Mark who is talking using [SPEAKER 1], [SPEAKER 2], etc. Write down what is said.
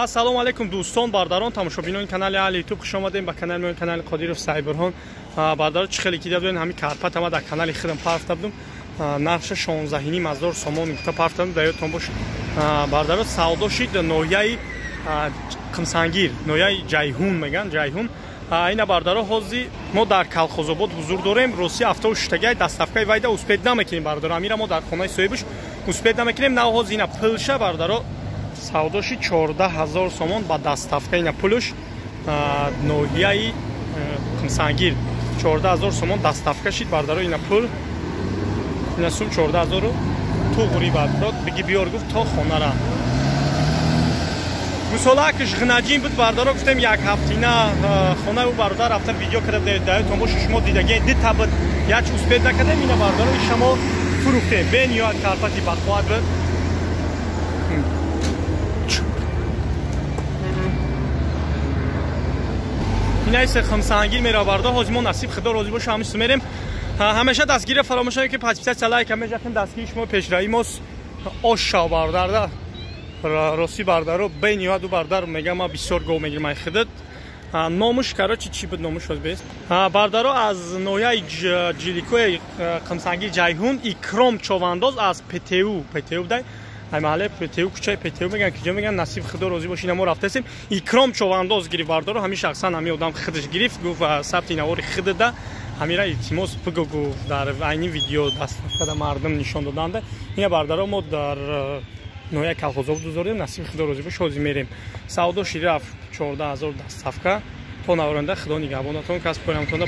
[SPEAKER 1] ассалому алайкум дӯстон, бардарон, тамошобинони канали Аҳли Ютуб хуш омадем ба канали мои, канали Қодиров Сайбурҳон. Бардаро чӣ хеле кида будем, ҳамин карпат ама дар канали худам пафта будем. Нархша 16,5 сомон гуфта пафта будем, даётон бош. Бардаро савдо шид ноҳияи Қимсангир, ноҳияи Ҷайҳун меган, Ҷайҳун. Ина бардаро ҳозир мо дар Калхозобод ҳузур дорем. Росия автошитагаи дастафкаи вайда успед намекунем бардаро. Амира мо дар хонаи соҳибаш успед намекунем. На ҳозир ина пулша бардаро савдоши 14,000 сомон ба дастафка. Ина пулш ноҳияи Қимсангир 14,000 сомон дастафка шид бардаро. Ина пул ина сум 14,000 туғри бардаро биги биёр гуфт то хонара. Гусолакш ғнаҷин буд бардаро гуфтем як ҳафтина хона у бародар рафтам видео кардам даётон бош шумо дидаги дита буд яч успед накардем. Ина бардаро шумо фурӯхтем бен ё карпати бахвад буд. ина исе Қимсангир мера барда ҳозир мо насиб худо розӣ боша ҳамин сумерем. ҳамеша дастгири фаромӯшам ки подписаться лайк ҳамеша кин дастгири шумо пешраи мос оша бардарда роси бардаро бен ё ду бардар мегам ма бисёр гов мегирам худат номуш карочи чӣ буд номуш ҳоз бес бардаро аз ноҳияи ҷиликои Қимсангир Ҷайҳун Икром човандоз аз ПТУ дай ай маҳаллаи ПТУ кӯчаи ПТУ меган киҷо меган насиб худо розӣ боши. ина мо рафтасем Икром човандоз гирифт бардаро ҳамин шахсан ҳамин одам худаш гирифт гуфт сабти навори худада ҳамира илтимос бигӯ дар айни видео дастафкада мардум нишон доданда. ина бардаро мо дар ноҳияи Калхозобод дузордем насиб худо розӣ бош ҳозир мерем. савдоши рафт 14,000 дастафка то наваранда худо нигаҳбонатон касб кунамтон.